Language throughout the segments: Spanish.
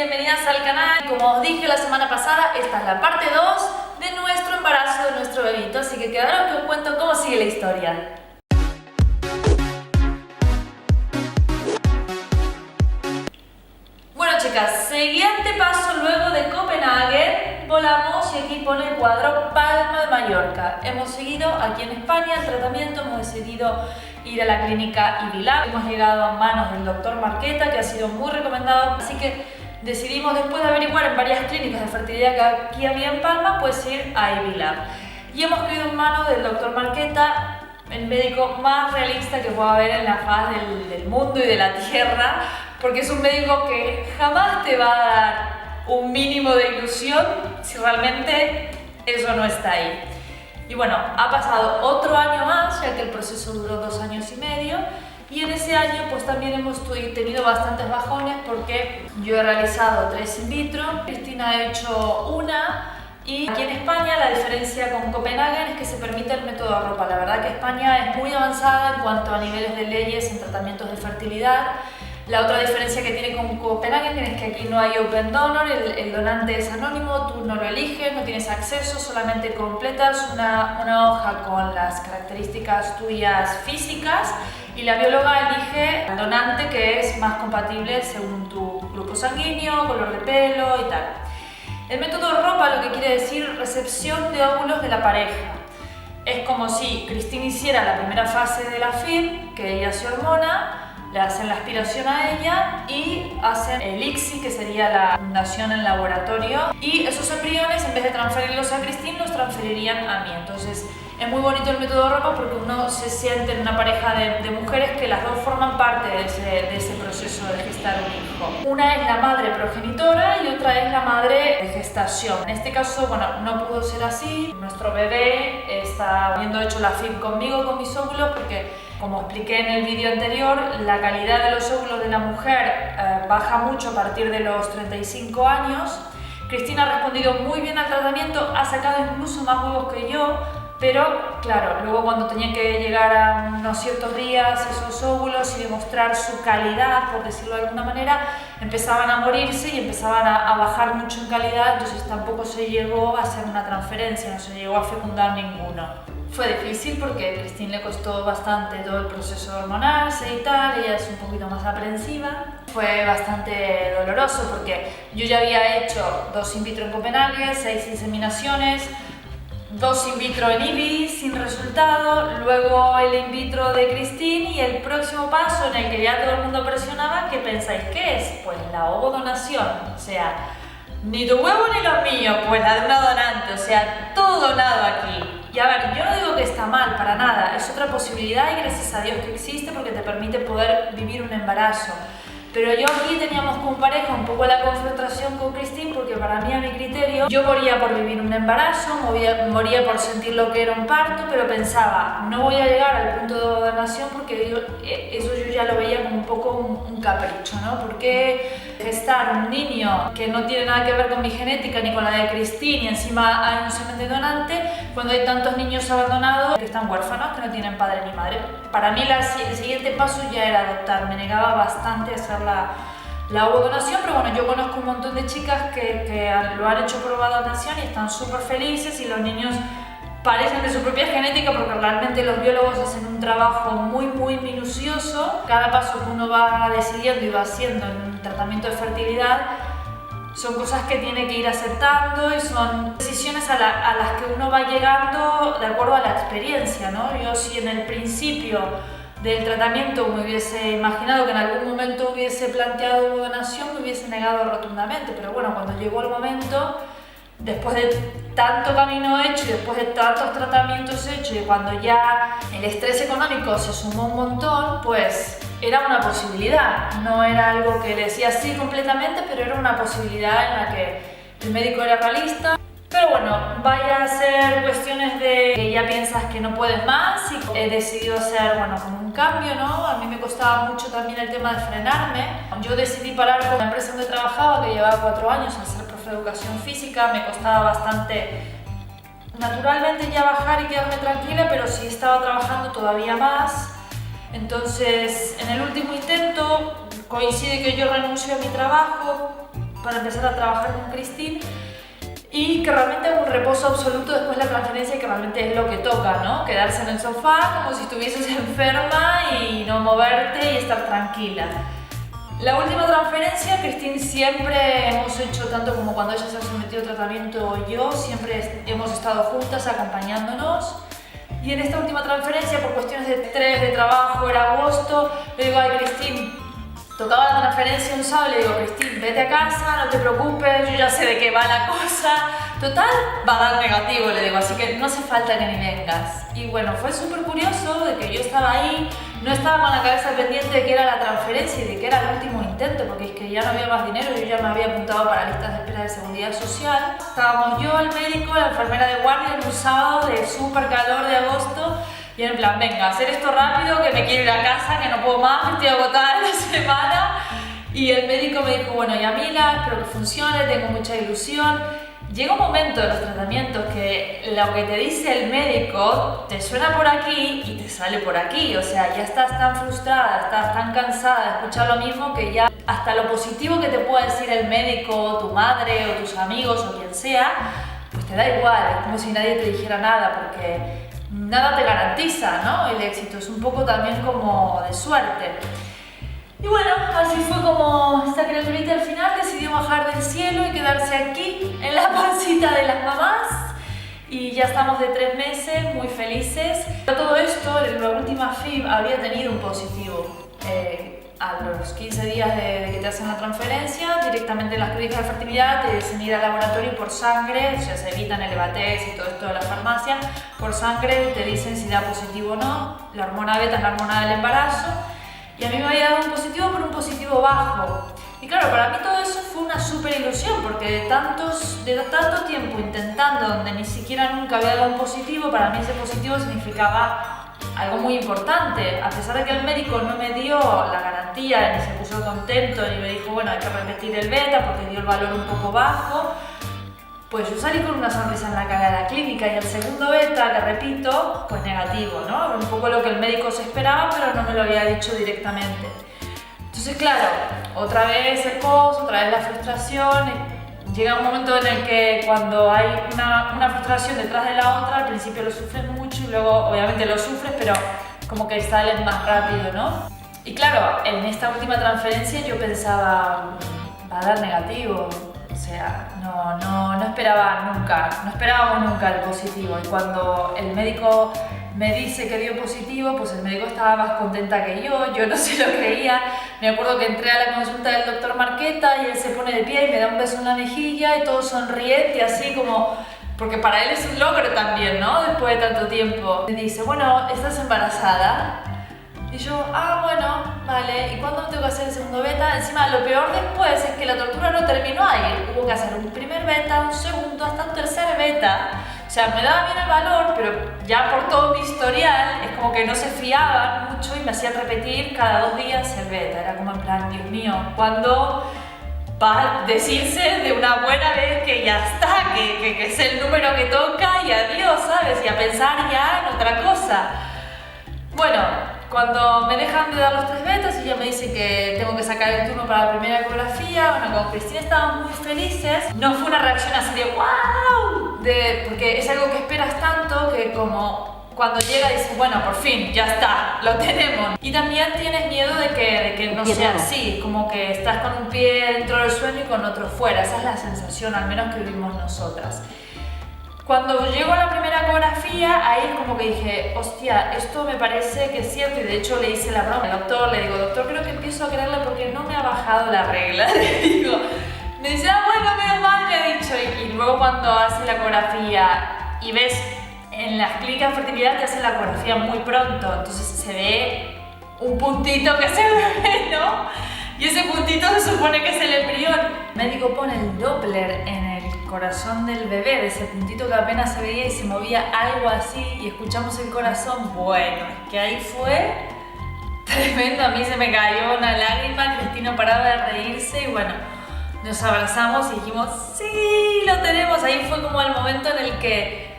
bienvenidas al canal. Como os dije la semana pasada, esta es la parte 2 de nuestro embarazo de nuestro bebito, así que quedaros que os cuento cómo sigue la historia. Bueno chicas, siguiente paso luego de Copenhague, volamos y aquí pone el cuadro Palma de Mallorca. Hemos seguido aquí en España el tratamiento, hemos decidido ir a la clínica Ivilab. Hemos llegado a manos del doctor Marqueta, que ha sido muy recomendado, así que decidimos, después de averiguar en varias clínicas de fertilidad que aquí había en Palma, pues ir a Ivilab. Y hemos caído en manos del doctor Marqueta, el médico más realista que pueda haber en la faz del mundo y de la tierra, porque es un médico que jamás te va a dar un mínimo de ilusión si realmente eso no está ahí. Y bueno, ha pasado otro año más, ya que el proceso duró 2 años y medio, y en ese año pues también hemos tenido bastantes bajones porque yo he realizado 3 in vitro, Cristina ha hecho una, y aquí en España la diferencia con Copenhague es que se permite el método de ropa. La verdad que España es muy avanzada en cuanto a niveles de leyes en tratamientos de fertilidad. La otra diferencia que tiene con Copenhague es que aquí no hay open donor, el donante es anónimo, tú no lo eliges, no tienes acceso, solamente completas una hoja con las características tuyas físicas y la bióloga elige al donante que es más compatible según tu grupo sanguíneo, color de pelo y tal. El método ropa lo que quiere decir recepción de óvulos de la pareja. Es como si Cristina hiciera la primera fase de la FIV, que ella se hormona, le hacen la aspiración a ella y hacen el ICSI, que sería la fecundación en laboratorio, y esos embriones, en vez de transferirlos a Cristina, los transferirían a mí. Entonces es muy bonito el método de ropa porque uno se siente en una pareja de mujeres que las dos forman parte de ese proceso de gestar un hijo. Una es la madre progenitora y otra es la madre de gestación. En este caso, bueno, no pudo ser así. Nuestro bebé está habiendo hecho la FIV conmigo, con mis óvulos, porque como expliqué en el vídeo anterior, la calidad de los óvulos de la mujer baja mucho a partir de los 35 años. Cristina ha respondido muy bien al tratamiento, ha sacado incluso más huevos que yo, pero claro, luego cuando tenía que llegar a unos ciertos días esos óvulos y demostrar su calidad, por decirlo de alguna manera, empezaban a morirse y empezaban a bajar mucho en calidad, entonces tampoco se llegó a hacer una transferencia, no se llegó a fecundar ninguno. Fue difícil porque a Cristina le costó bastante todo el proceso de hormonarse y tal, ella es un poquito más aprensiva. Fue bastante doloroso porque yo ya había hecho 2 in vitro en Copenhague, 6 inseminaciones, 2 in vitro en IBI sin resultado, luego el in vitro de Cristina y el próximo paso en el que ya todo el mundo presionaba, ¿qué pensáis que es? Pues la ovodonación, o sea, ni tu huevo ni los míos, pues la de una donante, o sea, todo donado aquí. Y a ver, yo no digo que está mal, para nada, es otra posibilidad y gracias a Dios que existe porque te permite poder vivir un embarazo. Pero yo aquí teníamos como pareja un poco la confrontación con Cristina porque para mí, a mi criterio, yo moría por vivir un embarazo, moría por sentir lo que era un parto, pero pensaba, no voy a llegar al punto de donación porque eso yo ya lo veía como un poco un capricho, ¿no? Porque gestar un niño que no tiene nada que ver con mi genética ni con la de Cristina y encima hay un semen de donante, cuando hay tantos niños abandonados que están huérfanos, que no tienen padre ni madre. Para mí el siguiente paso ya era adoptar, me negaba bastante a hacer la ovodonación, pero bueno, yo conozco un montón de chicas que lo han hecho por ovodonación y están súper felices y los niños parecen de su propia genética porque realmente los biólogos hacen un trabajo muy minucioso. Cada paso que uno va decidiendo y va haciendo en un tratamiento de fertilidad son cosas que tiene que ir aceptando y son decisiones a las que uno va llegando de acuerdo a la experiencia, ¿no? Yo si en el principio del tratamiento me hubiese imaginado que en algún momento hubiese planteado donación, me hubiese negado rotundamente, pero bueno, cuando llegó el momento, después de tanto camino hecho y después de tantos tratamientos hechos y cuando ya el estrés económico se sumó un montón, pues era una posibilidad, no era algo que le decía sí completamente, pero era una posibilidad en la que el médico era realista. Pero bueno, vaya a ser cuestiones de que ya piensas que no puedes más y he decidido hacer, bueno, como un cambio, ¿no? A mí me costaba mucho también el tema de frenarme. Yo decidí parar con la empresa donde trabajaba, que llevaba 4 años al ser profe de educación física, me costaba bastante naturalmente ya bajar y quedarme tranquila, pero sí estaba trabajando todavía más. Entonces, en el último intento coincide que yo renuncio a mi trabajo para empezar a trabajar con Christine y que realmente es un reposo absoluto después de la transferencia y que realmente es lo que toca, ¿no? Quedarse en el sofá como si estuvieses enferma y no moverte y estar tranquila. La última transferencia, Christine siempre hemos hecho, tanto como cuando ella se ha sometido a tratamiento o yo, siempre hemos estado juntas acompañándonos. Y en esta última transferencia, por cuestiones de estrés, de trabajo, era agosto, le digo, ay Christine, tocaba la transferencia un sábado, le digo, Christine, vete a casa, no te preocupes, yo ya sé de qué va la cosa. Total, va a dar negativo, le digo, así que no hace falta que ni vengas. Y bueno, fue súper curioso de que yo estaba ahí, no estaba con la cabeza pendiente de que era la transferencia y de que era el último intento, porque es que ya no había más dinero, yo ya me había apuntado para listas de espera de seguridad social. Estábamos yo, el médico, la enfermera de guardia en un sábado de súper calor de agosto y en plan, venga, hacer esto rápido, que me quiero ir a casa, que no puedo más, me estoy agotada en la semana. Y el médico me dijo, bueno, Yamila, espero que funcione, tengo mucha ilusión. Llega un momento de los tratamientos que lo que te dice el médico te suena por aquí y te sale por aquí. O sea, ya estás tan frustrada, estás tan cansada de escuchar lo mismo que ya hasta lo positivo que te pueda decir el médico, tu madre o tus amigos o quien sea, pues te da igual. Es como si nadie te dijera nada porque nada te garantiza, ¿no? El éxito es un poco también como de suerte. Y bueno, así fue como esta criaturita al final decidió bajar del cielo y quedarse aquí, en la pancita de las mamás. Y ya estamos de 3 meses, muy felices. Todo esto, en la última FIV había tenido un positivo. A los 15 días de que te hacen la transferencia, directamente en las clínicas de fertilidad te dicen ir al laboratorio por sangre, o sea, se evitan el Evatex y todo esto de la farmacia. Por sangre te dicen si da positivo o no. La hormona beta es la hormona del embarazo. Y a mí me había dado un positivo, pero un positivo bajo. Y claro, para mí todo eso fue una súper ilusión, porque de tanto tiempo intentando, donde ni siquiera nunca había dado un positivo, para mí ese positivo significaba algo muy importante. A pesar de que el médico no me dio la garantía, ni se puso contento, ni me dijo, bueno, hay que repetir el beta porque dio el valor un poco bajo, pues yo salí con una sonrisa en la cara de la clínica y el segundo beta, que repito, pues negativo, ¿no? Era un poco lo que el médico se esperaba, pero no me lo había dicho directamente. Entonces, claro, otra vez el post, otra vez la frustración. Llega un momento en el que cuando hay una frustración detrás de la otra, al principio lo sufres mucho y luego obviamente lo sufres, pero como que sales más rápido, ¿no? Y claro, en esta última transferencia yo pensaba, va a dar negativo. O sea, no esperábamos nunca el positivo. Y cuando el médico me dice que dio positivo, pues el médico estaba más contenta que yo no se lo creía. Me acuerdo que entré a la consulta del doctor Marqueta y él se pone de pie y me da un beso en la mejilla y todo sonriente, así como... Porque para él es un logro también, ¿no? Después de tanto tiempo. Me dice, bueno, ¿estás embarazada? Y yo, bueno, vale, ¿y cuándo tengo que hacer el segundo beta? Encima, lo peor después es que la tortura no terminó ahí. Hubo que hacer un primer beta, un segundo, hasta un tercer beta. O sea, me daba bien el valor, pero ya por todo mi historial, es como que no se fiaban mucho y me hacían repetir cada 2 días el beta. Era como en plan, Dios mío, ¿cuándo va a decirse de una buena vez que ya está, que es el número que toca y adiós, ¿sabes? Y a pensar ya en otra cosa. Bueno, cuando me dejan de dar los 3 betas y ya me dicen que tengo que sacar el turno para la primera ecografía, bueno, con Cristina estábamos muy felices. No fue una reacción así de ¡wow! Porque es algo que esperas tanto que como cuando llega dices, bueno, por fin, ya está, lo tenemos. Y también tienes miedo de que no sea así, como que estás con un pie dentro del sueño y con otro fuera. Esa es la sensación, al menos que vivimos nosotras. Cuando llegó la primera ecografía, ahí como que dije, hostia, esto me parece que es cierto, y de hecho le hice la broma al doctor, le digo, doctor, creo que empiezo a creerle porque no me ha bajado la regla, le digo. Me dice, bueno, menos mal, me ha dicho, y luego cuando hace la ecografía y ves, en las clínicas de fertilidad te hacen la ecografía muy pronto, entonces se ve un puntito que se ve, ¿no? Y ese puntito se supone que es el embrión. El médico pone el Doppler en el corazón del bebé, de ese puntito que apenas se veía y se movía algo así y escuchamos el corazón. Bueno, es que ahí fue tremendo, a mí se me cayó una lágrima, Cristina paraba de reírse y bueno, nos abrazamos y dijimos, sí, lo tenemos. Ahí fue como el momento en el que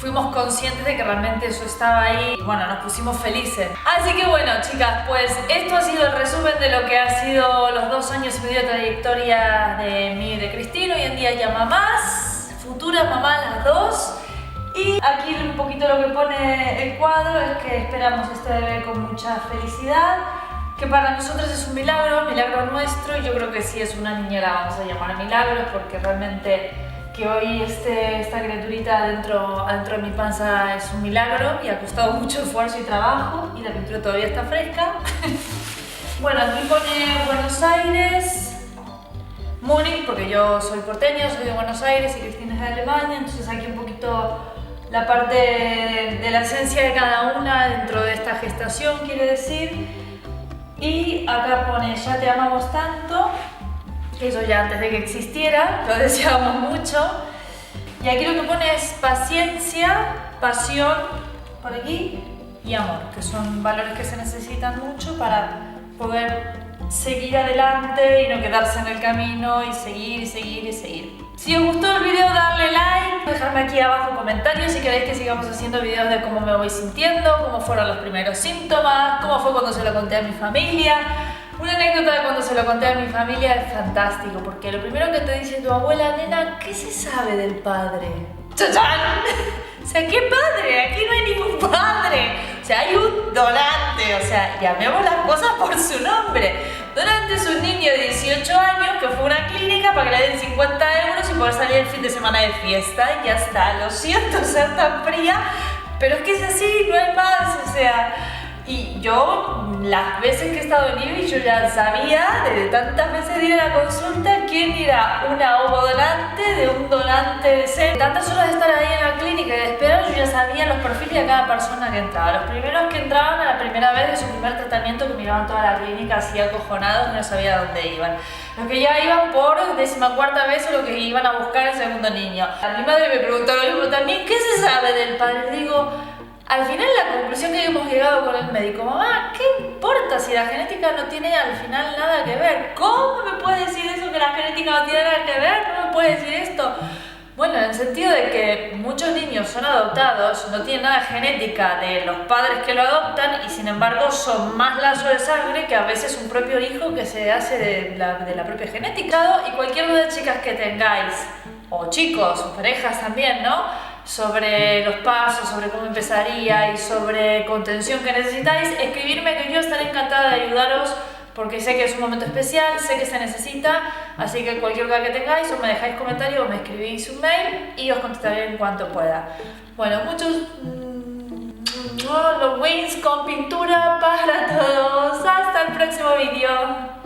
fuimos conscientes de que realmente eso estaba ahí y bueno, nos pusimos felices. Así que bueno, chicas, pues esto ha sido el resumen de lo que ha sido los 2 años y medio de trayectoria de mí y de Cristina. Hoy en día ya mamás, futuras mamás las dos. Y aquí un poquito lo que pone el cuadro es que esperamos este bebé con mucha felicidad, que para nosotros es un milagro nuestro, y yo creo que si es una niña la vamos a llamar milagro, porque realmente que hoy esta criaturita adentro de mi panza es un milagro y ha costado mucho esfuerzo y trabajo, y la pintura todavía está fresca. Bueno, aquí pone Buenos Aires, Múnich, porque yo soy porteña, soy de Buenos Aires y Cristina es de Alemania, entonces aquí un poquito la parte de la esencia de cada una dentro de esta gestación, quiere decir. Y acá pone ya te amamos tanto, que eso ya antes de que existiera, lo deseábamos mucho. Y aquí lo que pone es paciencia, pasión, por aquí, y amor, que son valores que se necesitan mucho para poder seguir adelante y no quedarse en el camino y seguir y seguir y seguir. Si os gustó el video, darle like, dejadme aquí abajo comentarios si queréis que sigamos haciendo videos de cómo me voy sintiendo, cómo fueron los primeros síntomas, cómo fue cuando se lo conté a mi familia. Una anécdota de cuando se lo conté a mi familia es fantástico, porque lo primero que te dice tu abuela, nena, ¿qué se sabe del padre? ¡Chachán! O sea, ¿qué padre? Aquí no hay ningún padre. O sea, hay un donante. O sea, llamemos las cosas por su nombre. Donante es un niño de 18 años que fue a una clínica para que le den 50 euros y poder salir el fin de semana de fiesta. Y ya está. Lo siento ser tan fría, pero es que es así, no hay más. O sea, y yo, las veces que he estado en IBI, yo ya sabía, de tantas veces de ir a la consulta, quién era una ovodonante de un donante de seno. Tantas horas de estar ahí en la clínica y de esperar, yo ya sabía los perfiles de cada persona que entraba. Los primeros que entraban a la primera vez de su primer tratamiento, que miraban toda la clínica así acojonados y no sabía dónde iban. Los que ya iban por 14ª vez o lo que iban a buscar el segundo niño. A mi madre me preguntó lo mismo también, ¿qué se sabe del padre? Digo, al final la conclusión que hemos llegado con el médico, mamá, ¿qué importa si la genética no tiene al final nada que ver? ¿Cómo me puede decir eso que la genética no tiene nada que ver? ¿Cómo me puede decir esto? Bueno, en el sentido de que muchos niños son adoptados, no tienen nada de genética de los padres que lo adoptan y sin embargo son más lazos de sangre que a veces un propio hijo que se hace de la propia genética. Y cualquier duda, chicas, que tengáis, o chicos, o parejas también, ¿no?, sobre los pasos, sobre cómo empezaría y sobre contención que necesitáis, escribirme, que yo estaré encantada de ayudaros, porque sé que es un momento especial, sé que se necesita, así que cualquier duda que tengáis, o me dejáis comentarios o me escribís un mail y os contestaré en cuanto pueda. Bueno, muchos los wins con pintura para todos. Hasta el próximo vídeo.